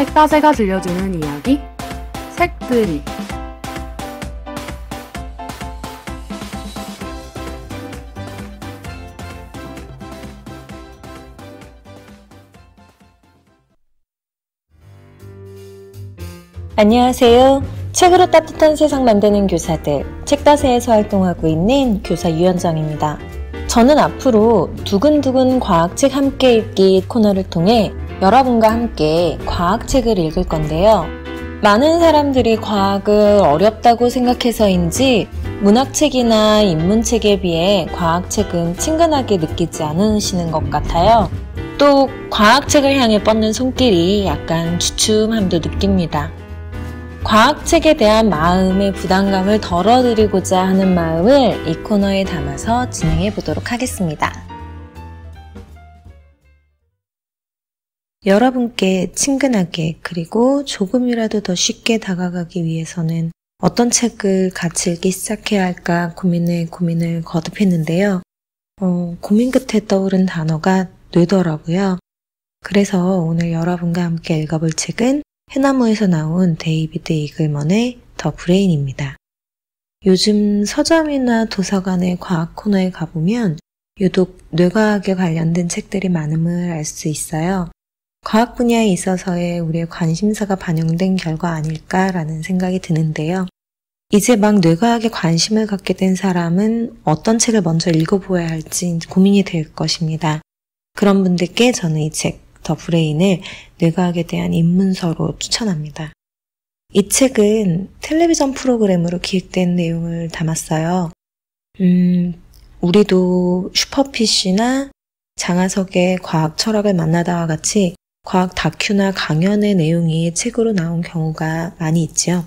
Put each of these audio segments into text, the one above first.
책다새가 들려주는 이야기 책들이. 안녕하세요. 책으로 따뜻한 세상 만드는 교사들, 책다새에서 활동하고 있는 교사 유현정입니다. 저는 앞으로 두근두근 과학책 함께 읽기 코너를 통해 여러분과 함께 과학책을 읽을 건데요. 많은 사람들이 과학을 어렵다고 생각해서인지 문학책이나 인문책에 비해 과학책은 친근하게 느끼지 않으시는 것 같아요. 또 과학책을 향해 뻗는 손길이 약간 주춤함도 느낍니다. 과학책에 대한 마음의 부담감을 덜어드리고자 하는 마음을 이 코너에 담아서 진행해 보도록 하겠습니다. 여러분께 친근하게 그리고 조금이라도 더 쉽게 다가가기 위해서는 어떤 책을 같이 읽기 시작해야 할까 고민을 거듭했는데요. 고민 끝에 떠오른 단어가 뇌더라고요. 그래서 오늘 여러분과 함께 읽어볼 책은 해나무에서 나온 데이비드 이글먼의 더 브레인입니다. 요즘 서점이나 도서관의 과학 코너에 가보면 유독 뇌과학에 관련된 책들이 많음을 알 수 있어요. 과학 분야에 있어서의 우리의 관심사가 반영된 결과 아닐까라는 생각이 드는데요. 이제 막 뇌과학에 관심을 갖게 된 사람은 어떤 책을 먼저 읽어보아야 할지 고민이 될 것입니다. 그런 분들께 저는 이 책, 더 브레인을 뇌과학에 대한 입문서로 추천합니다. 이 책은 텔레비전 프로그램으로 기획된 내용을 담았어요. 우리도 슈퍼피쉬나 장하석의 과학 철학을 만나다와 같이 과학 다큐나 강연의 내용이 책으로 나온 경우가 많이 있죠.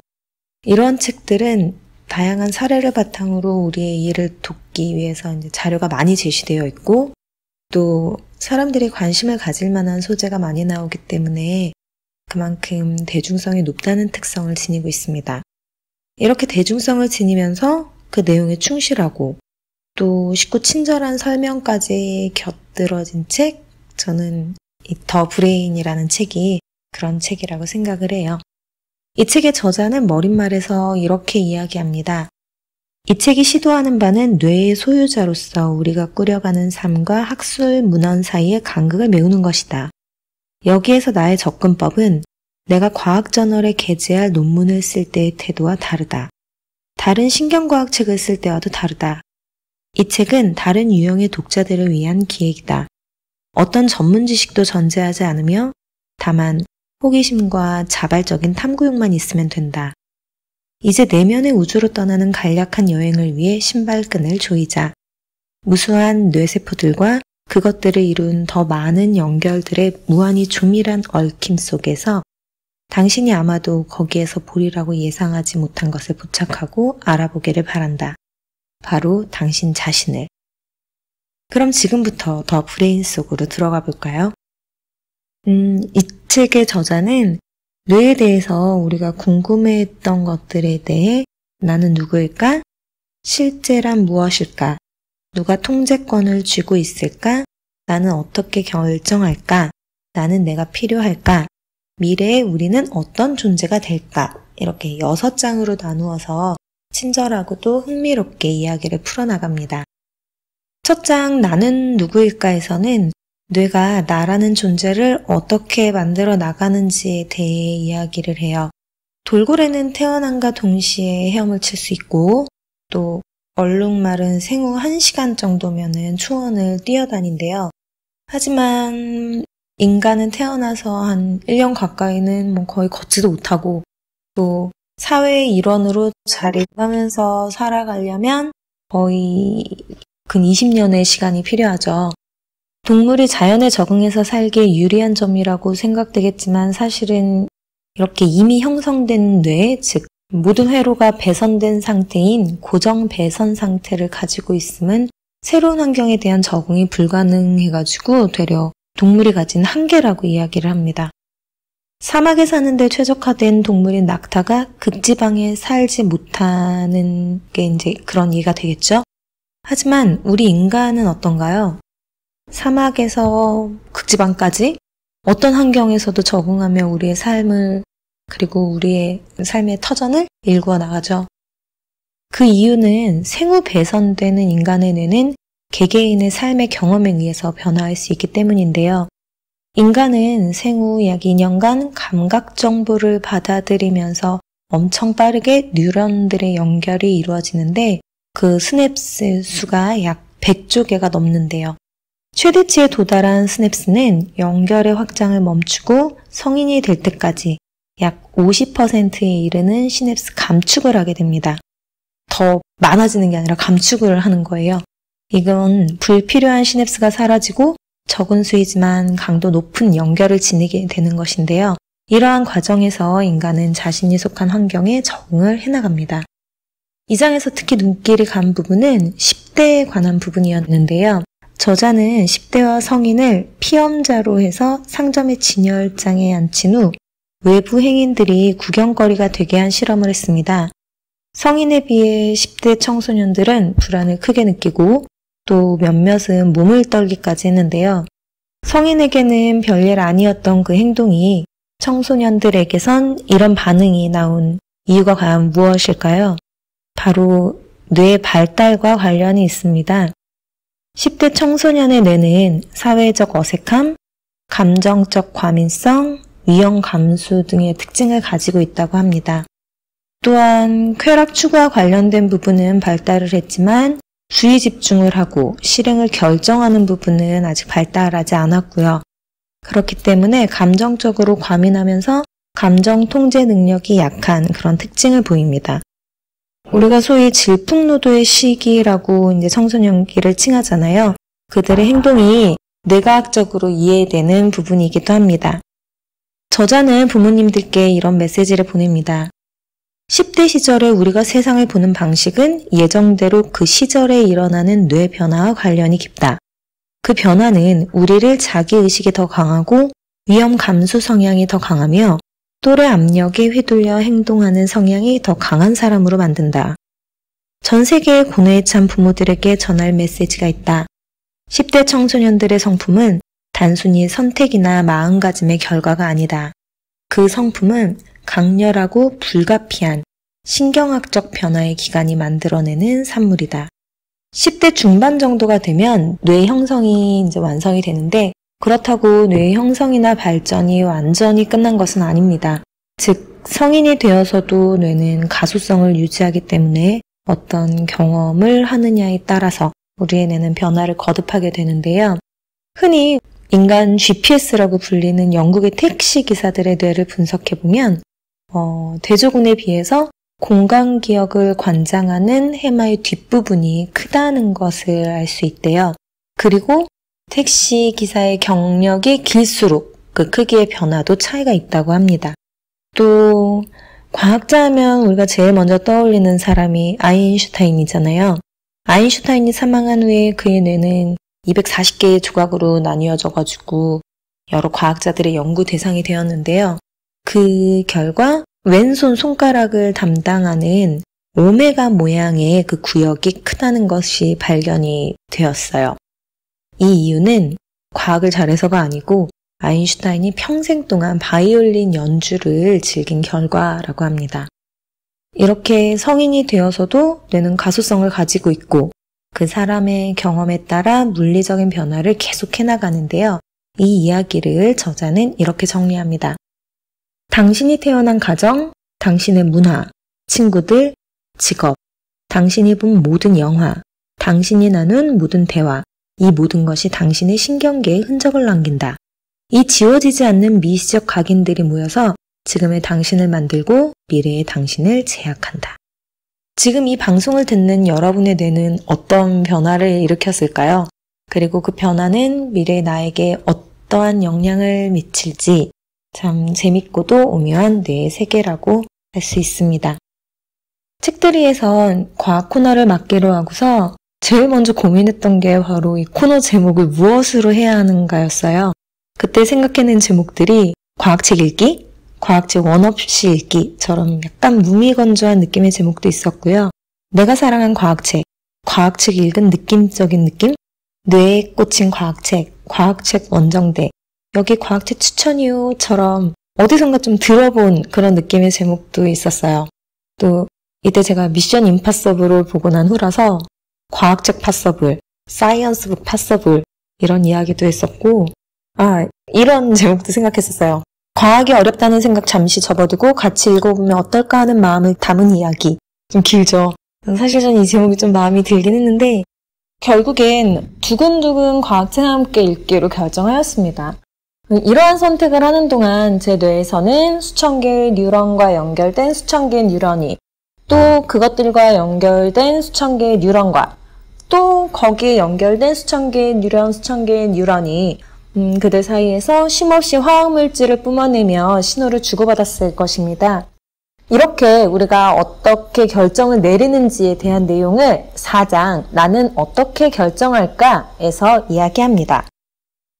이런 책들은 다양한 사례를 바탕으로 우리의 이해를 돕기 위해서 자료가 많이 제시되어 있고 또 사람들이 관심을 가질 만한 소재가 많이 나오기 때문에 그만큼 대중성이 높다는 특성을 지니고 있습니다. 이렇게 대중성을 지니면서 그 내용에 충실하고 또 쉽고 친절한 설명까지 곁들여진 책, 저는 이 더 브레인이라는 책이 그런 책이라고 생각을 해요. 이 책의 저자는 머릿말에서 이렇게 이야기합니다. 이 책이 시도하는 바는 뇌의 소유자로서 우리가 꾸려가는 삶과 학술 문헌 사이의 간극을 메우는 것이다. 여기에서 나의 접근법은 내가 과학저널에 게재할 논문을 쓸 때의 태도와 다르다. 다른 신경과학 책을 쓸 때와도 다르다. 이 책은 다른 유형의 독자들을 위한 기획이다. 어떤 전문 지식도 전제하지 않으며 다만 호기심과 자발적인 탐구욕만 있으면 된다. 이제 내면의 우주로 떠나는 간략한 여행을 위해 신발끈을 조이자. 무수한 뇌세포들과 그것들을 이룬 더 많은 연결들의 무한히 조밀한 얽힘 속에서 당신이 아마도 거기에서 보리라고 예상하지 못한 것을 포착하고 알아보기를 바란다. 바로 당신 자신을. 그럼 지금부터 더 브레인 속으로 들어가 볼까요? 이 책의 저자는 뇌에 대해서 우리가 궁금해했던 것들에 대해 나는 누구일까? 실제란 무엇일까? 누가 통제권을 쥐고 있을까? 나는 어떻게 결정할까? 나는 내가 필요할까? 미래에 우리는 어떤 존재가 될까? 이렇게 6장으로 나누어서 친절하고도 흥미롭게 이야기를 풀어나갑니다. 첫 장 나는 누구일까에서는 뇌가 나라는 존재를 어떻게 만들어 나가는지에 대해 이야기를 해요. 돌고래는 태어남과 동시에 헤엄을 칠 수 있고 또 얼룩말은 생후 1시간 정도면은 초원을 뛰어다닌대요. 하지만 인간은 태어나서 한 1년 가까이는 거의 걷지도 못하고 또 사회의 일원으로 자립하면서 살아가려면 거의 근 20년의 시간이 필요하죠. 동물이 자연에 적응해서 살기에 유리한 점이라고 생각되겠지만 사실은 이렇게 이미 형성된 뇌, 즉 모든 회로가 배선된 상태인 고정 배선 상태를 가지고 있음은 새로운 환경에 대한 적응이 불가능해가지고 되려 동물이 가진 한계라고 이야기를 합니다. 사막에 사는데 최적화된 동물인 낙타가 극지방에 살지 못하는 게 이제 그런 이해가 되겠죠? 하지만 우리 인간은 어떤가요? 사막에서 극지방까지 어떤 환경에서도 적응하며 우리의 삶을 그리고 우리의 삶의 터전을 일구어 나가죠. 그 이유는 생후 배선되는 인간의 뇌는 개개인의 삶의 경험에 의해서 변화할 수 있기 때문인데요. 인간은 생후 약 2년간 감각 정보를 받아들이면서 엄청 빠르게 뉴런들의 연결이 이루어지는데 그 스냅스 수가 약 100조 개가 넘는데요. 최대치에 도달한 스냅스는 연결의 확장을 멈추고 성인이 될 때까지 약 50%에 이르는 시냅스 감축을 하게 됩니다. 더 많아지는 게 아니라 감축을 하는 거예요. 이건 불필요한 시냅스가 사라지고 적은 수이지만 강도 높은 연결을 지니게 되는 것인데요. 이러한 과정에서 인간은 자신이 속한 환경에 적응을 해나갑니다. 이 장에서 특히 눈길이 간 부분은 10대에 관한 부분이었는데요. 저자는 10대와 성인을 피험자로 해서 상점의 진열장에 앉힌 후 외부 행인들이 구경거리가 되게 한 실험을 했습니다. 성인에 비해 10대 청소년들은 불안을 크게 느끼고 또 몇몇은 몸을 떨기까지 했는데요. 성인에게는 별일 아니었던 그 행동이 청소년들에게선 이런 반응이 나온 이유가 과연 무엇일까요? 바로 뇌 발달과 관련이 있습니다. 10대 청소년의 뇌는 사회적 어색함, 감정적 과민성, 위험 감수 등의 특징을 가지고 있다고 합니다. 또한 쾌락 추구와 관련된 부분은 발달을 했지만 주의 집중을 하고 실행을 결정하는 부분은 아직 발달하지 않았고요. 그렇기 때문에 감정적으로 과민하면서 감정 통제 능력이 약한 그런 특징을 보입니다. 우리가 소위 질풍노도의 시기라고 이제 청소년기를 칭하잖아요. 그들의 행동이 뇌과학적으로 이해되는 부분이기도 합니다. 저자는 부모님들께 이런 메시지를 보냅니다. 10대 시절에 우리가 세상을 보는 방식은 예정대로 그 시절에 일어나는 뇌 변화와 관련이 깊다. 그 변화는 우리를 자기의식이 더 강하고 위험 감수 성향이 더 강하며 또래 압력에 휘둘려 행동하는 성향이 더 강한 사람으로 만든다. 전 세계의 고뇌에 찬 부모들에게 전할 메시지가 있다. 10대 청소년들의 성품은 단순히 선택이나 마음가짐의 결과가 아니다. 그 성품은 강렬하고 불가피한 신경학적 변화의 기간이 만들어내는 산물이다. 10대 중반 정도가 되면 뇌 형성이 이제 완성이 되는데 그렇다고 뇌 형성이나 발전이 완전히 끝난 것은 아닙니다. 즉 성인이 되어서도 뇌는 가소성을 유지하기 때문에 어떤 경험을 하느냐에 따라서 우리의 뇌는 변화를 거듭하게 되는데요. 흔히 인간 GPS라고 불리는 영국의 택시 기사들의 뇌를 분석해보면 대조군에 비해서 공간 기억을 관장하는 해마의 뒷부분이 크다는 것을 알 수 있대요. 그리고 택시 기사의 경력이 길수록 그 크기의 변화도 차이가 있다고 합니다. 또 과학자 하면 우리가 제일 먼저 떠올리는 사람이 아인슈타인이잖아요. 아인슈타인이 사망한 후에 그의 뇌는 240개의 조각으로 나뉘어져가지고 여러 과학자들의 연구 대상이 되었는데요. 그 결과 왼손 손가락을 담당하는 오메가 모양의 그 구역이 크다는 것이 발견이 되었어요. 이 이유는 과학을 잘해서가 아니고 아인슈타인이 평생 동안 바이올린 연주를 즐긴 결과라고 합니다. 이렇게 성인이 되어서도 뇌는 가소성을 가지고 있고 그 사람의 경험에 따라 물리적인 변화를 계속해 나가는데요. 이 이야기를 저자는 이렇게 정리합니다. 당신이 태어난 가정, 당신의 문화, 친구들, 직업, 당신이 본 모든 영화, 당신이 나눈 모든 대화, 이 모든 것이 당신의 신경계에 흔적을 남긴다. 이 지워지지 않는 미시적 각인들이 모여서 지금의 당신을 만들고 미래의 당신을 제약한다. 지금 이 방송을 듣는 여러분의 뇌는 어떤 변화를 일으켰을까요? 그리고 그 변화는 미래의 나에게 어떠한 영향을 미칠지 참 재밌고도 오묘한 뇌의 세계라고 할 수 있습니다. 책들이에선 과학 코너를 맡기로 하고서 제일 먼저 고민했던 게 바로 이 코너 제목을 무엇으로 해야 하는가였어요. 그때 생각해낸 제목들이 과학책 읽기, 과학책 원 없이 읽기처럼 약간 무미건조한 느낌의 제목도 있었고요. 내가 사랑한 과학책, 과학책 읽은 느낌적인 느낌, 뇌에 꽂힌 과학책, 과학책 원정대, 여기 과학책 추천이요처럼 어디선가 좀 들어본 그런 느낌의 제목도 있었어요. 또 이때 제가 미션 임파서블을 보고 난 후라서 과학책 파서블, 사이언스북 파서블 이런 이야기도 했었고 이런 제목도 생각했었어요. 과학이 어렵다는 생각 잠시 접어두고 같이 읽어보면 어떨까 하는 마음을 담은 이야기. 좀 길죠. 사실 저는 이 제목이 좀 마음이 들긴 했는데 결국엔 두근두근 과학책 함께 읽기로 결정하였습니다. 이러한 선택을 하는 동안 제 뇌에서는 수천 개의 뉴런과 연결된 수천 개의 뉴런이 또 그것들과 연결된 수천 개의 뉴런과 또 거기에 연결된 수천 개의 뉴런이 그들 사이에서 쉼없이 화학물질을 뿜어내며 신호를 주고받았을 것입니다. 이렇게 우리가 어떻게 결정을 내리는지에 대한 내용을 4장 나는 어떻게 결정할까에서 이야기합니다.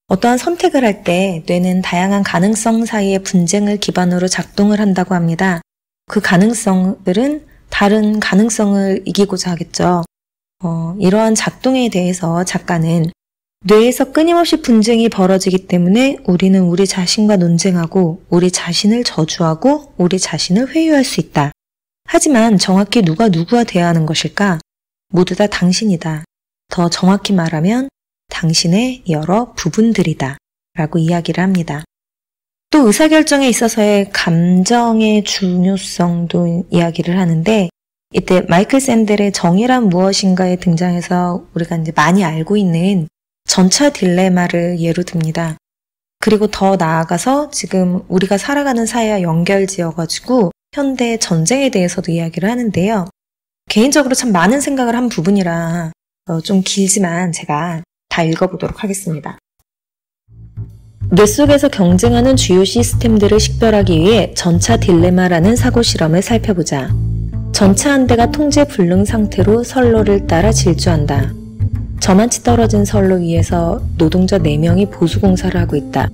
어떠한 선택을 할 때 뇌는 다양한 가능성 사이의 분쟁을 기반으로 작동을 한다고 합니다. 그 가능성들은 다른 가능성을 이기고자 하겠죠. 이러한 작동에 대해서 작가는 뇌에서 끊임없이 분쟁이 벌어지기 때문에 우리는 우리 자신과 논쟁하고 우리 자신을 저주하고 우리 자신을 회유할 수 있다. 하지만 정확히 누가 누구와 대화하는 것일까? 모두 다 당신이다. 더 정확히 말하면 당신의 여러 부분들이다. 라고 이야기를 합니다. 또 의사결정에 있어서의 감정의 중요성도 이야기를 하는데 이때 마이클 샌델의 정의란 무엇인가에 등장해서 우리가 이제 많이 알고 있는 전차 딜레마를 예로 듭니다. 그리고 더 나아가서 지금 우리가 살아가는 사회와 연결지어가지고 현대 전쟁에 대해서도 이야기를 하는데요. 개인적으로 참 많은 생각을 한 부분이라 좀 길지만 제가 다 읽어보도록 하겠습니다. 뇌 속에서 경쟁하는 주요 시스템들을 식별하기 위해 전차 딜레마라는 사고 실험을 살펴보자. 전차 한 대가 통제 불능 상태로 선로를 따라 질주한다. 저만치 떨어진 선로 위에서 노동자 4명이 보수공사를 하고 있다.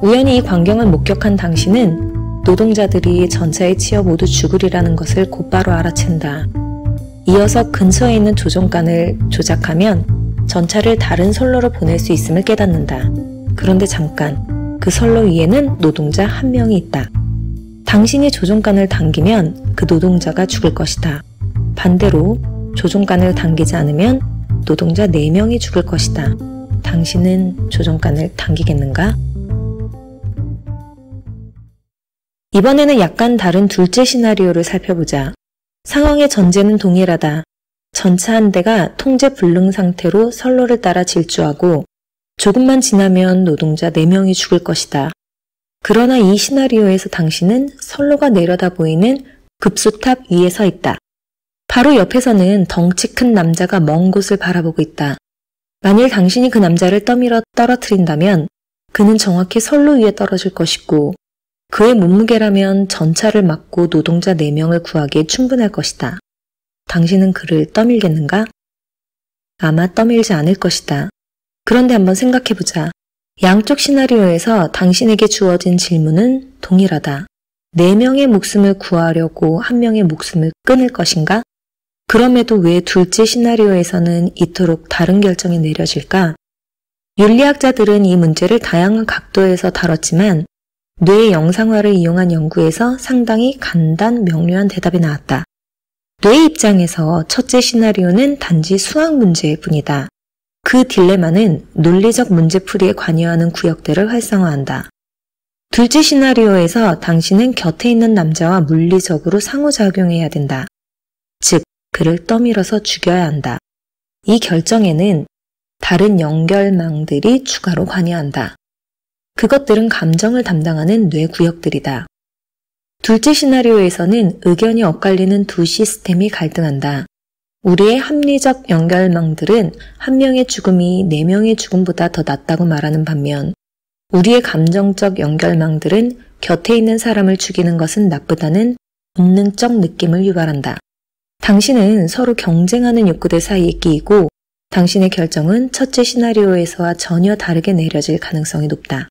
우연히 이 광경을 목격한 당신은 노동자들이 전차에 치여 모두 죽으리라는 것을 곧바로 알아챈다. 이어서 근처에 있는 조종관을 조작하면 전차를 다른 선로로 보낼 수 있음을 깨닫는다. 그런데 잠깐, 그 선로 위에는 노동자 1명이 있다. 당신이 조종관을 당기면 그 노동자가 죽을 것이다. 반대로 조종관을 당기지 않으면 노동자 4명이 죽을 것이다. 당신은 조종관을 당기겠는가? 이번에는 약간 다른 둘째 시나리오를 살펴보자. 상황의 전제는 동일하다. 전차 한 대가 통제 불능 상태로 선로를 따라 질주하고 조금만 지나면 노동자 4명이 죽을 것이다. 그러나 이 시나리오에서 당신은 선로가 내려다 보이는 급수탑 위에 서 있다. 바로 옆에서는 덩치 큰 남자가 먼 곳을 바라보고 있다. 만일 당신이 그 남자를 떠밀어 떨어뜨린다면 그는 정확히 선로 위에 떨어질 것이고 그의 몸무게라면 전차를 막고 노동자 4명을 구하기에 충분할 것이다. 당신은 그를 떠밀겠는가? 아마 떠밀지 않을 것이다. 그런데 한번 생각해보자. 양쪽 시나리오에서 당신에게 주어진 질문은 동일하다. 4명의 목숨을 구하려고 1명의 목숨을 끊을 것인가? 그럼에도 왜 둘째 시나리오에서는 이토록 다른 결정이 내려질까? 윤리학자들은 이 문제를 다양한 각도에서 다뤘지만 뇌의 영상화를 이용한 연구에서 상당히 간단 명료한 대답이 나왔다. 뇌의 입장에서 첫째 시나리오는 단지 수학 문제일 뿐이다. 그 딜레마는 논리적 문제풀이에 관여하는 구역들을 활성화한다. 둘째 시나리오에서 당신은 곁에 있는 남자와 물리적으로 상호작용해야 된다. 즉, 그를 떠밀어서 죽여야 한다. 이 결정에는 다른 연결망들이 추가로 관여한다. 그것들은 감정을 담당하는 뇌 구역들이다. 둘째 시나리오에서는 의견이 엇갈리는 두 시스템이 갈등한다. 우리의 합리적 연결망들은 1명의 죽음이 4명의 죽음보다 더 낫다고 말하는 반면 우리의 감정적 연결망들은 곁에 있는 사람을 죽이는 것은 나쁘다는 본능적 느낌을 유발한다. 당신은 서로 경쟁하는 욕구들 사이에 끼이고 당신의 결정은 첫째 시나리오에서와 전혀 다르게 내려질 가능성이 높다.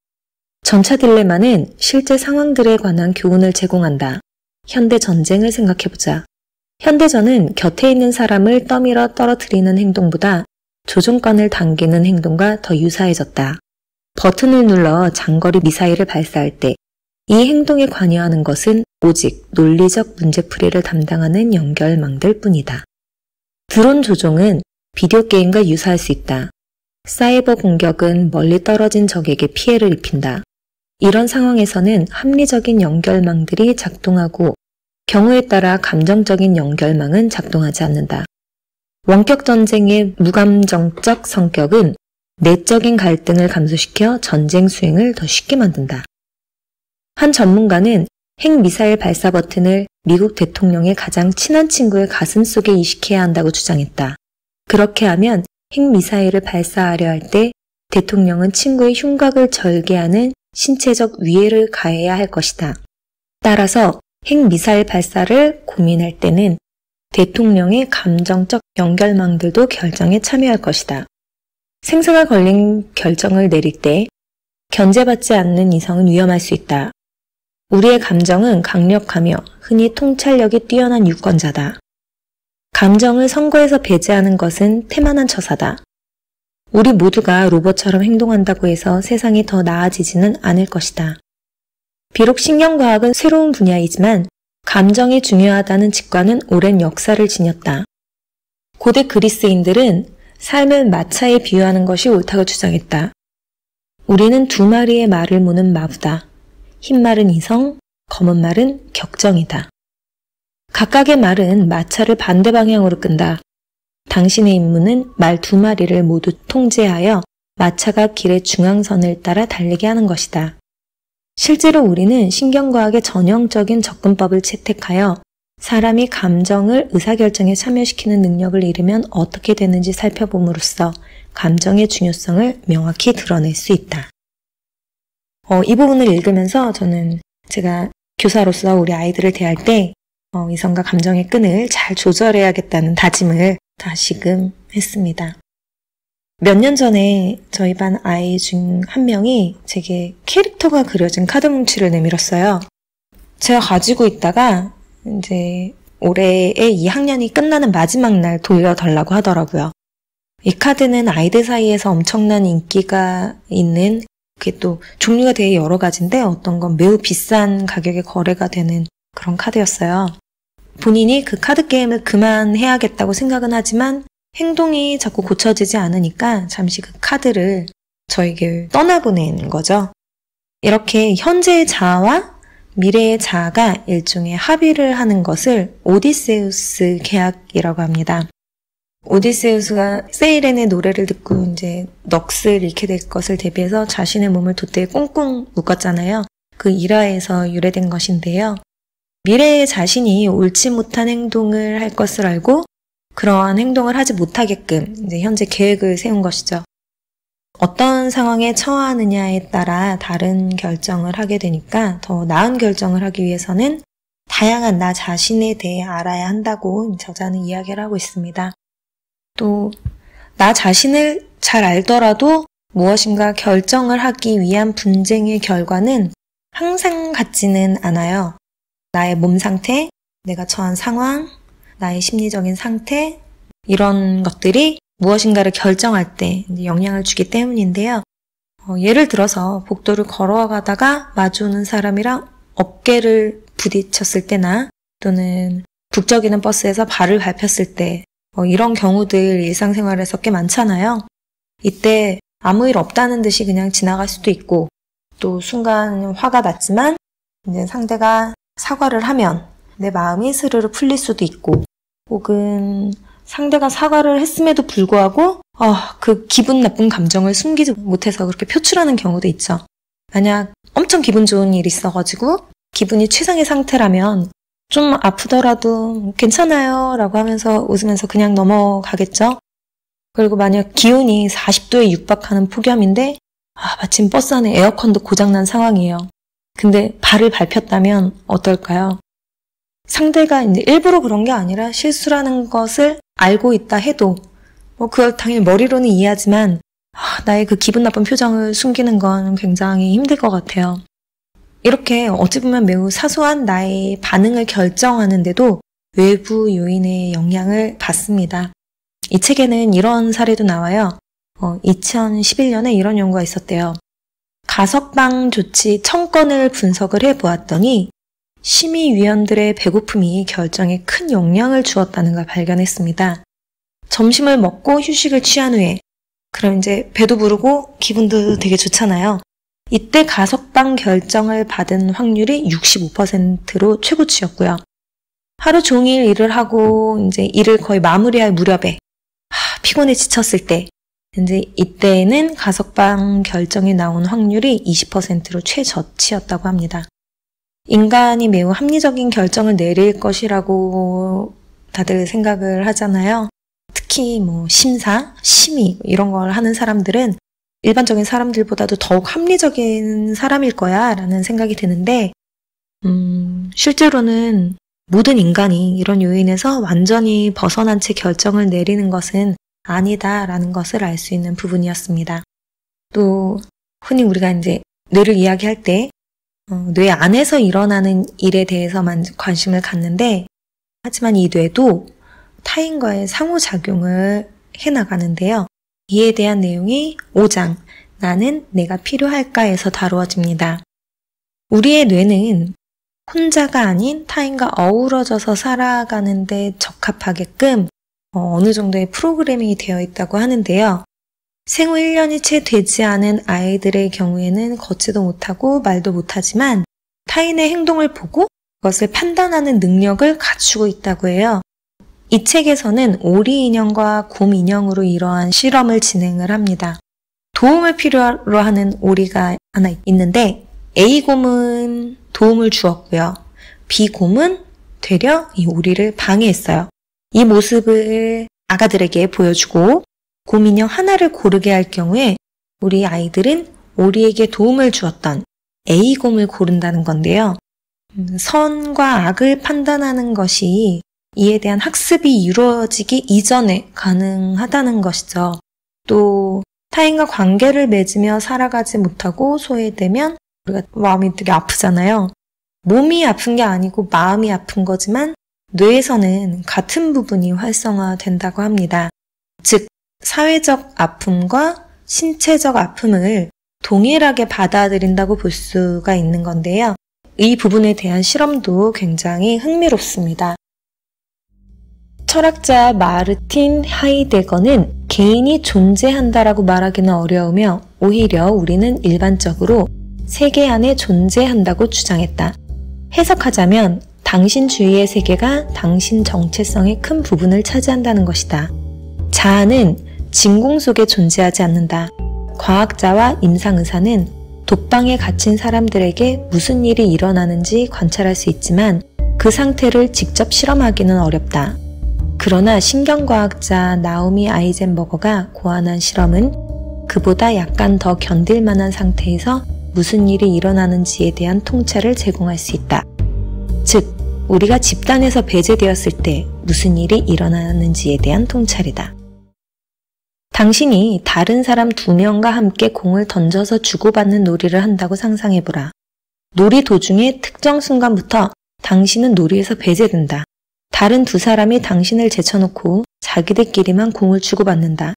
전차 딜레마는 실제 상황들에 관한 교훈을 제공한다. 현대 전쟁을 생각해보자. 현대전은 곁에 있는 사람을 떠밀어 떨어뜨리는 행동보다 조종관을 당기는 행동과 더 유사해졌다. 버튼을 눌러 장거리 미사일을 발사할 때 이 행동에 관여하는 것은 오직 논리적 문제풀이를 담당하는 연결망들 뿐이다. 드론 조종은 비디오 게임과 유사할 수 있다. 사이버 공격은 멀리 떨어진 적에게 피해를 입힌다. 이런 상황에서는 합리적인 연결망들이 작동하고 경우에 따라 감정적인 연결망은 작동하지 않는다. 원격 전쟁의 무감정적 성격은 내적인 갈등을 감소시켜 전쟁 수행을 더 쉽게 만든다. 한 전문가는 핵미사일 발사 버튼을 미국 대통령의 가장 친한 친구의 가슴 속에 이식해야 한다고 주장했다. 그렇게 하면 핵미사일을 발사하려 할 때 대통령은 친구의 흉곽을 절개하는 신체적 위해를 가해야 할 것이다. 따라서 핵미사일 발사를 고민할 때는 대통령의 감정적 연결망들도 결정에 참여할 것이다. 생사가 걸린 결정을 내릴 때 견제받지 않는 이성은 위험할 수 있다. 우리의 감정은 강력하며 흔히 통찰력이 뛰어난 유권자다. 감정을 선거에서 배제하는 것은 태만한 처사다. 우리 모두가 로봇처럼 행동한다고 해서 세상이 더 나아지지는 않을 것이다. 비록 신경과학은 새로운 분야이지만 감정이 중요하다는 직관은 오랜 역사를 지녔다. 고대 그리스인들은 삶을 마차에 비유하는 것이 옳다고 주장했다. 우리는 두 마리의 말을 무는 마부다. 흰 말은 이성, 검은 말은 격정이다. 각각의 말은 마차를 반대 방향으로 끈다. 당신의 임무는 말 두 마리를 모두 통제하여 마차가 길의 중앙선을 따라 달리게 하는 것이다. 실제로 우리는 신경과학의 전형적인 접근법을 채택하여 사람이 감정을 의사결정에 참여시키는 능력을 잃으면 어떻게 되는지 살펴봄으로써 감정의 중요성을 명확히 드러낼 수 있다. 이 부분을 읽으면서 저는 제가 교사로서 우리 아이들을 대할 때 이성과 감정의 끈을 잘 조절해야겠다는 다짐을 다시금 했습니다. 몇 년 전에 저희 반 아이 중 한 명이 제게 캐릭터가 그려진 카드 뭉치를 내밀었어요. 제가 가지고 있다가 이제 올해의 2학년이 끝나는 마지막 날 돌려달라고 하더라고요. 이 카드는 아이들 사이에서 엄청난 인기가 있는, 그게 또 종류가 되게 여러 가지인데 어떤 건 매우 비싼 가격에 거래가 되는 그런 카드였어요. 본인이 그 카드 게임을 그만해야겠다고 생각은 하지만 행동이 자꾸 고쳐지지 않으니까 잠시 그 카드를 저에게 떠나보낸 거죠. 이렇게 현재의 자아와 미래의 자아가 일종의 합의를 하는 것을 오디세우스 계약이라고 합니다. 오디세우스가 세이렌의 노래를 듣고 이제 넋을 잃게 될 것을 대비해서 자신의 몸을 돛대에 꽁꽁 묶었잖아요. 그 일화에서 유래된 것인데요. 미래의 자신이 옳지 못한 행동을 할 것을 알고 그러한 행동을 하지 못하게끔 이제 현재 계획을 세운 것이죠. 어떤 상황에 처하느냐에 따라 다른 결정을 하게 되니까 더 나은 결정을 하기 위해서는 다양한 나 자신에 대해 알아야 한다고 저자는 이야기를 하고 있습니다. 또 나 자신을 잘 알더라도 무엇인가 결정을 하기 위한 분쟁의 결과는 항상 같지는 않아요. 나의 몸 상태, 내가 처한 상황, 나의 심리적인 상태, 이런 것들이 무엇인가를 결정할 때 영향을 주기 때문인데요. 예를 들어서 복도를 걸어가다가 마주오는 사람이랑 어깨를 부딪혔을 때나 또는 북적이는 버스에서 발을 밟혔을 때 이런 경우들 일상생활에서 꽤 많잖아요. 이때 아무 일 없다는 듯이 그냥 지나갈 수도 있고 또 순간 화가 났지만 이제 상대가 사과를 하면 내 마음이 스르르 풀릴 수도 있고 혹은 상대가 사과를 했음에도 불구하고 그 기분 나쁜 감정을 숨기지 못해서 그렇게 표출하는 경우도 있죠. 만약 엄청 기분 좋은 일이 있어가지고 기분이 최상의 상태라면 좀 아프더라도 괜찮아요 라고 하면서 웃으면서 그냥 넘어가겠죠. 그리고 만약 기온이 40도에 육박하는 폭염인데 마침 버스 안에 에어컨도 고장난 상황이에요. 근데 발을 밟혔다면 어떨까요? 상대가 이제 일부러 그런 게 아니라 실수라는 것을 알고 있다 해도 그걸 당연히 머리로는 이해하지만 나의 그 기분 나쁜 표정을 숨기는 건 굉장히 힘들 것 같아요. 이렇게 어찌 보면 매우 사소한 나의 반응을 결정하는데도 외부 요인의 영향을 받습니다. 이 책에는 이런 사례도 나와요. 2011년에 이런 연구가 있었대요. 가석방 조치 1000건을 분석을 해보았더니 심의위원들의 배고픔이 결정에 큰 영향을 주었다는 걸 발견했습니다. 점심을 먹고 휴식을 취한 후에 그럼 이제 배도 부르고 기분도 되게 좋잖아요. 이때 가석방 결정을 받은 확률이 65%로 최고치였고요. 하루 종일 일을 하고 이제 일을 거의 마무리할 무렵에 피곤해 지쳤을 때 이제 이때는 가석방 결정이 나온 확률이 20%로 최저치였다고 합니다. 인간이 매우 합리적인 결정을 내릴 것이라고 다들 생각을 하잖아요. 특히 심사, 심의 이런 걸 하는 사람들은 일반적인 사람들보다도 더욱 합리적인 사람일 거야 라는 생각이 드는데 실제로는 모든 인간이 이런 요인에서 완전히 벗어난 채 결정을 내리는 것은 아니다라는 것을 알 수 있는 부분이었습니다. 또 흔히 우리가 이제 뇌를 이야기할 때 뇌 안에서 일어나는 일에 대해서만 관심을 갖는데 하지만 이 뇌도 타인과의 상호작용을 해나가는데요. 이에 대한 내용이 5장 나는 내가 필요할까에서 다루어집니다. 우리의 뇌는 혼자가 아닌 타인과 어우러져서 살아가는 데 적합하게끔 어느 정도의 프로그래밍이 되어 있다고 하는데요. 생후 1년이 채 되지 않은 아이들의 경우에는 걷지도 못하고 말도 못하지만 타인의 행동을 보고 그것을 판단하는 능력을 갖추고 있다고 해요. 이 책에서는 오리 인형과 곰 인형으로 이러한 실험을 진행을 합니다. 도움을 필요로 하는 오리가 하나 있는데 A곰은 도움을 주었고요. B곰은 되려 이 오리를 방해했어요. 이 모습을 아가들에게 보여주고 곰 인형 하나를 고르게 할 경우에 우리 아이들은 오리에게 도움을 주었던 A곰을 고른다는 건데요. 선과 악을 판단하는 것이 이에 대한 학습이 이루어지기 이전에 가능하다는 것이죠. 또 타인과 관계를 맺으며 살아가지 못하고 소외되면 우리가 마음이 되게 아프잖아요. 몸이 아픈 게 아니고 마음이 아픈 거지만 뇌에서는 같은 부분이 활성화된다고 합니다. 즉, 사회적 아픔과 신체적 아픔을 동일하게 받아들인다고 볼 수가 있는 건데요. 이 부분에 대한 실험도 굉장히 흥미롭습니다. 철학자 마르틴 하이데거는 개인이 존재한다라고 말하기는 어려우며 오히려 우리는 일반적으로 세계 안에 존재한다고 주장했다. 해석하자면 당신 주위의 세계가 당신 정체성의 큰 부분을 차지한다는 것이다. 자아는 진공 속에 존재하지 않는다. 과학자와 임상의사는 독방에 갇힌 사람들에게 무슨 일이 일어나는지 관찰할 수 있지만 그 상태를 직접 실험하기는 어렵다. 그러나 신경과학자 나오미 아이젠버거가 고안한 실험은 그보다 약간 더 견딜 만한 상태에서 무슨 일이 일어나는지에 대한 통찰을 제공할 수 있다. 즉, 우리가 집단에서 배제되었을 때 무슨 일이 일어나는지에 대한 통찰이다. 당신이 다른 사람 2명과 함께 공을 던져서 주고받는 놀이를 한다고 상상해보라. 놀이 도중에 특정 순간부터 당신은 놀이에서 배제된다. 다른 2사람이 당신을 제쳐놓고 자기들끼리만 공을 주고받는다.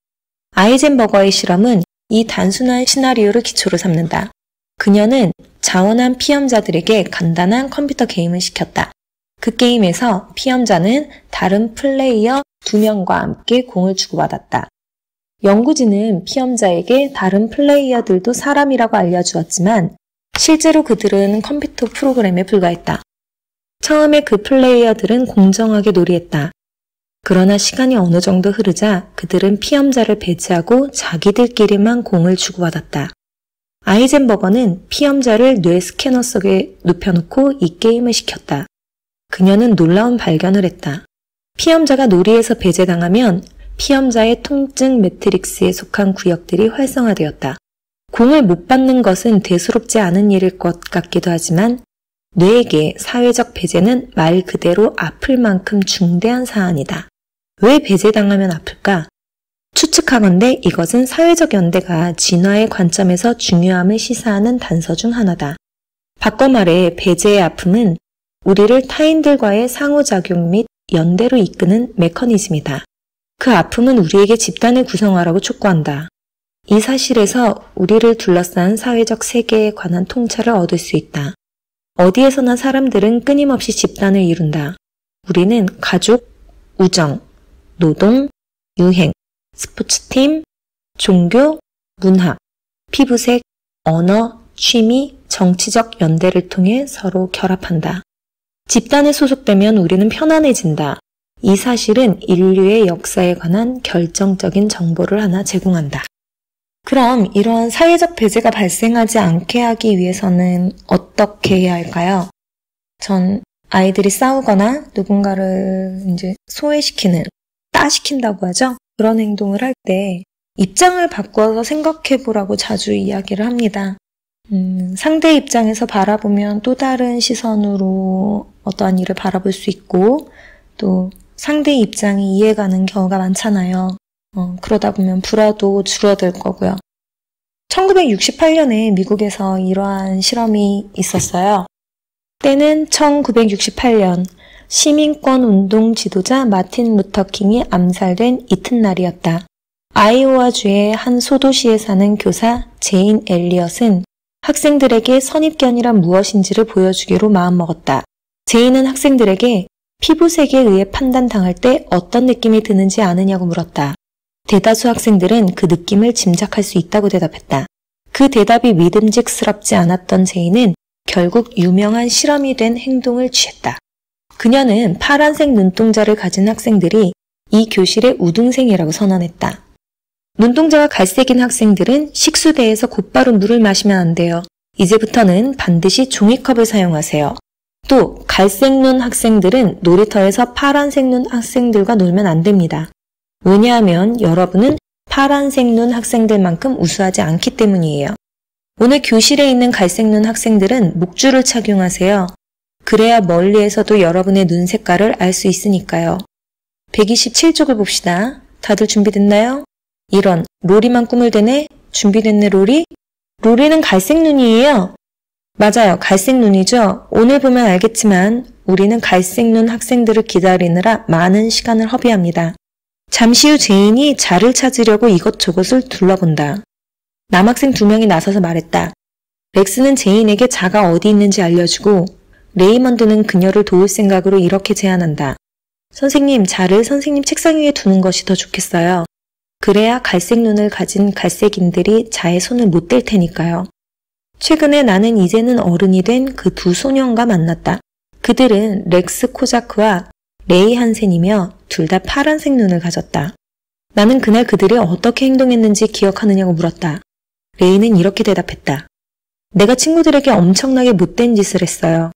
아이젠버거의 실험은 이 단순한 시나리오를 기초로 삼는다. 그녀는 자원한 피험자들에게 간단한 컴퓨터 게임을 시켰다. 그 게임에서 피험자는 다른 플레이어 2명과 함께 공을 주고받았다. 연구진은 피험자에게 다른 플레이어들도 사람이라고 알려주었지만 실제로 그들은 컴퓨터 프로그램에 불과했다. 처음에 그 플레이어들은 공정하게 놀이했다. 그러나 시간이 어느 정도 흐르자 그들은 피험자를 배제하고 자기들끼리만 공을 주고받았다. 아이젠버거는 피험자를 뇌 스캐너 속에 눕혀놓고 이 게임을 시켰다. 그녀는 놀라운 발견을 했다. 피험자가 놀이에서 배제당하면 피험자의 통증 매트릭스에 속한 구역들이 활성화되었다. 공을 못 받는 것은 대수롭지 않은 일일 것 같기도 하지만 뇌에게 사회적 배제는 말 그대로 아플 만큼 중대한 사안이다. 왜 배제당하면 아플까? 추측하건대 이것은 사회적 연대가 진화의 관점에서 중요함을 시사하는 단서 중 하나다. 바꿔 말해 배제의 아픔은 우리를 타인들과의 상호작용 및 연대로 이끄는 메커니즘이다. 그 아픔은 우리에게 집단을 구성하라고 촉구한다. 이 사실에서 우리를 둘러싼 사회적 세계에 관한 통찰을 얻을 수 있다. 어디에서나 사람들은 끊임없이 집단을 이룬다. 우리는 가족, 우정, 노동, 유행, 스포츠팀, 종교, 문화, 피부색, 언어, 취미, 정치적 연대를 통해 서로 결합한다. 집단에 소속되면 우리는 편안해진다. 이 사실은 인류의 역사에 관한 결정적인 정보를 하나 제공한다. 그럼 이러한 사회적 배제가 발생하지 않게 하기 위해서는 어떻게 해야 할까요? 전 아이들이 싸우거나 누군가를 소외시키는, 따시킨다고 하죠? 그런 행동을 할 때 입장을 바꿔서 생각해 보라고 자주 이야기를 합니다. 상대의 입장에서 바라보면 또 다른 시선으로 어떠한 일을 바라볼 수 있고 또 상대의 입장이 이해가는 경우가 많잖아요. 그러다 보면 불화도 줄어들 거고요. 1968년에 미국에서 이러한 실험이 있었어요. 때는 1968년 시민권 운동 지도자 마틴 루터 킹이 암살된 이튿날이었다. 아이오와주의 한 소도시에 사는 교사 제인 엘리엇은 학생들에게 선입견이란 무엇인지를 보여주기로 마음먹었다. 제인은 학생들에게 피부색에 의해 판단당할 때 어떤 느낌이 드는지 아느냐고 물었다. 대다수 학생들은 그 느낌을 짐작할 수 있다고 대답했다. 그 대답이 믿음직스럽지 않았던 제인은 결국 유명한 실험이 된 행동을 취했다. 그녀는 파란색 눈동자를 가진 학생들이 이 교실의 우등생이라고 선언했다. 눈동자가 갈색인 학생들은 식수대에서 곧바로 물을 마시면 안 돼요. 이제부터는 반드시 종이컵을 사용하세요. 또 갈색 눈 학생들은 놀이터에서 파란색 눈 학생들과 놀면 안 됩니다. 왜냐하면 여러분은 파란색 눈 학생들만큼 우수하지 않기 때문이에요. 오늘 교실에 있는 갈색 눈 학생들은 목줄을 착용하세요. 그래야 멀리에서도 여러분의 눈 색깔을 알 수 있으니까요. 127쪽을 봅시다. 다들 준비됐나요? 이런, 로리만 꿈을 대네? 준비됐네, 로리? 로리는 갈색 눈이에요. 맞아요, 갈색 눈이죠. 오늘 보면 알겠지만 우리는 갈색 눈 학생들을 기다리느라 많은 시간을 허비합니다. 잠시 후 제인이 자를 찾으려고 이것저것을 둘러본다. 남학생 2명이 나서서 말했다. 렉스는 제인에게 자가 어디 있는지 알려주고 레이먼드는 그녀를 도울 생각으로 이렇게 제안한다. 선생님, 자를 선생님 책상 위에 두는 것이 더 좋겠어요. 그래야 갈색 눈을 가진 갈색인들이 자의 손을 못 댈 테니까요. 최근에 나는 이제는 어른이 된 그 두 소년과 만났다. 그들은 렉스 코자크와 레이 한센이며 둘 다 파란색 눈을 가졌다. 나는 그날 그들이 어떻게 행동했는지 기억하느냐고 물었다. 레이는 이렇게 대답했다. 내가 친구들에게 엄청나게 못된 짓을 했어요.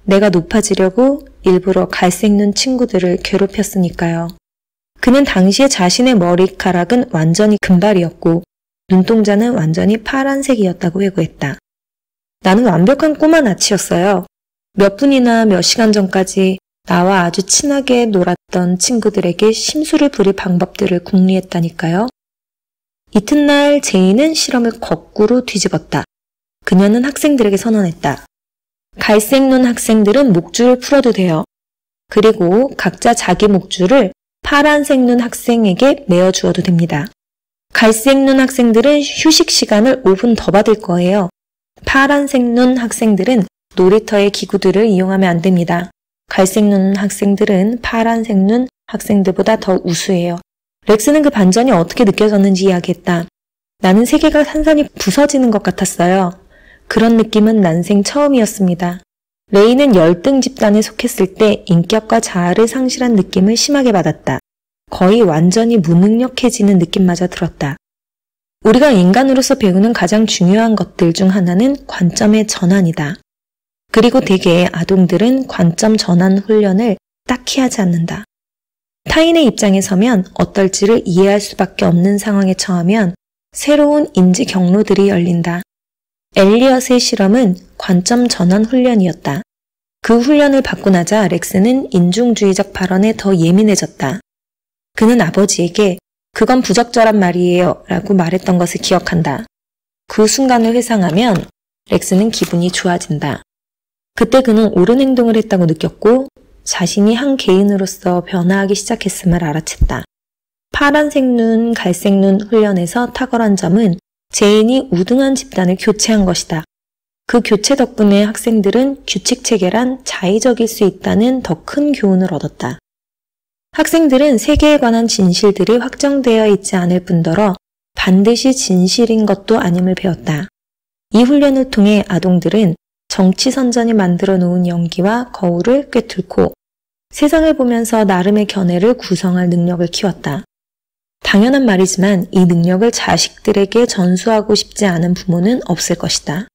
내가 높아지려고 일부러 갈색 눈 친구들을 괴롭혔으니까요. 그는 당시에 자신의 머리카락은 완전히 금발이었고 눈동자는 완전히 파란색이었다고 회고했다. 나는 완벽한 꼬마 나치였어요. 몇 분이나 몇 시간 전까지 나와 아주 친하게 놀았던 친구들에게 심술을 부릴 방법들을 궁리했다니까요. 이튿날 제인은 실험을 거꾸로 뒤집었다. 그녀는 학생들에게 선언했다. 갈색 눈 학생들은 목줄을 풀어도 돼요. 그리고 각자 자기 목줄을 파란색 눈 학생에게 메어주어도 됩니다. 갈색 눈 학생들은 휴식 시간을 5분 더 받을 거예요. 파란색 눈 학생들은 놀이터의 기구들을 이용하면 안 됩니다. 갈색 눈 학생들은 파란색 눈 학생들보다 더 우수해요. 렉스는 그 반전이 어떻게 느껴졌는지 이야기했다. 나는 세계가 산산이 부서지는 것 같았어요. 그런 느낌은 난생 처음이었습니다. 레이는 열등 집단에 속했을 때 인격과 자아를 상실한 느낌을 심하게 받았다. 거의 완전히 무능력해지는 느낌마저 들었다. 우리가 인간으로서 배우는 가장 중요한 것들 중 하나는 관점의 전환이다. 그리고 대개 아동들은 관점 전환 훈련을 딱히 하지 않는다. 타인의 입장에 서면 어떨지를 이해할 수밖에 없는 상황에 처하면 새로운 인지 경로들이 열린다. 엘리엇의 실험은 관점 전환 훈련이었다. 그 훈련을 받고 나자 렉스는 인종주의적 발언에 더 예민해졌다. 그는 아버지에게 그건 부적절한 말이에요 라고 말했던 것을 기억한다. 그 순간을 회상하면 렉스는 기분이 좋아진다. 그때 그는 옳은 행동을 했다고 느꼈고 자신이 한 개인으로서 변화하기 시작했음을 알아챘다. 파란색 눈, 갈색 눈 훈련에서 탁월한 점은 제인이 우등한 집단을 교체한 것이다. 그 교체 덕분에 학생들은 규칙체계란 자의적일 수 있다는 더 큰 교훈을 얻었다. 학생들은 세계에 관한 진실들이 확정되어 있지 않을 뿐더러 반드시 진실인 것도 아님을 배웠다. 이 훈련을 통해 아동들은 정치 선전이 만들어 놓은 연기와 거울을 꿰뚫고 세상을 보면서 나름의 견해를 구성할 능력을 키웠다. 당연한 말이지만 이 능력을 자식들에게 전수하고 싶지 않은 부모는 없을 것이다.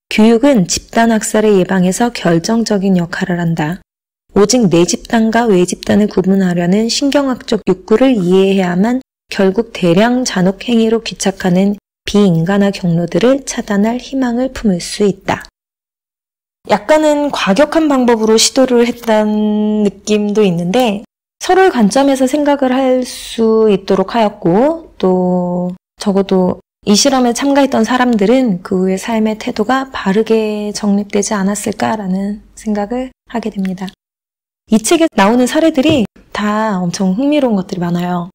교육은 집단 학살을 예방해서 결정적인 역할을 한다. 오직 내 집단과 외 집단을 구분하려는 신경학적 욕구를 이해해야만 결국 대량 잔혹 행위로 귀착하는 비인간화 경로들을 차단할 희망을 품을 수 있다. 약간은 과격한 방법으로 시도를 했다는 느낌도 있는데 서로의 관점에서 생각을 할 수 있도록 하였고 또 적어도 이 실험에 참가했던 사람들은 그의 삶의 태도가 바르게 정립되지 않았을까라는 생각을 하게 됩니다. 이 책에 나오는 사례들이 다 엄청 흥미로운 것들이 많아요.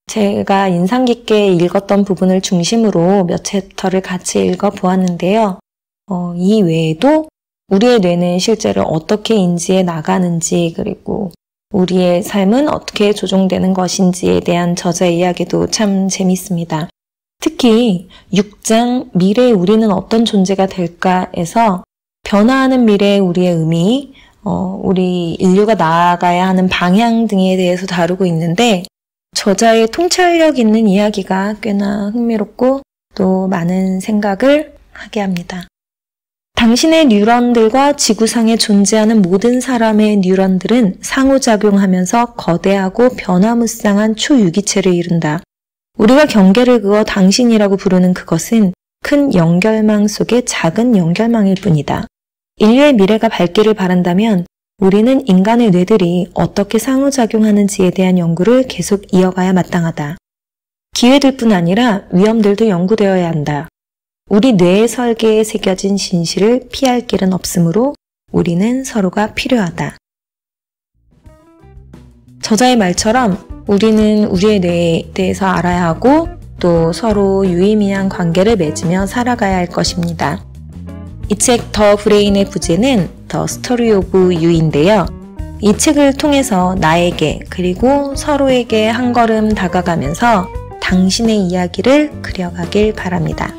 제가 인상 깊게 읽었던 부분을 중심으로 몇 챕터를 같이 읽어보았는데요. 이 외에도 우리의 뇌는 실제로 어떻게 인지해 나가는지 그리고 우리의 삶은 어떻게 조종되는 것인지에 대한 저자의 이야기도 참 재밌습니다. 특히 6장 미래의 우리는 어떤 존재가 될까에서 변화하는 미래의 우리의 의미, 우리 인류가 나아가야 하는 방향 등에 대해서 다루고 있는데 저자의 통찰력 있는 이야기가 꽤나 흥미롭고 또 많은 생각을 하게 합니다. 당신의 뉴런들과 지구상에 존재하는 모든 사람의 뉴런들은 상호작용하면서 거대하고 변화무쌍한 초유기체를 이룬다. 우리가 경계를 그어 당신이라고 부르는 그것은 큰 연결망 속의 작은 연결망일 뿐이다. 인류의 미래가 밝기를 바란다면 우리는 인간의 뇌들이 어떻게 상호작용하는지에 대한 연구를 계속 이어가야 마땅하다. 기회들뿐 아니라 위험들도 연구되어야 한다. 우리 뇌의 설계에 새겨진 진실을 피할 길은 없으므로 우리는 서로가 필요하다. 저자의 말처럼 우리는 우리의 뇌에 대해서 알아야 하고 또 서로 유의미한 관계를 맺으며 살아가야 할 것입니다. 이 책 더 브레인의 부제는 더 스토리 오브 유인데요. 이 책을 통해서 나에게 그리고 서로에게 한 걸음 다가가면서 당신의 이야기를 그려가길 바랍니다.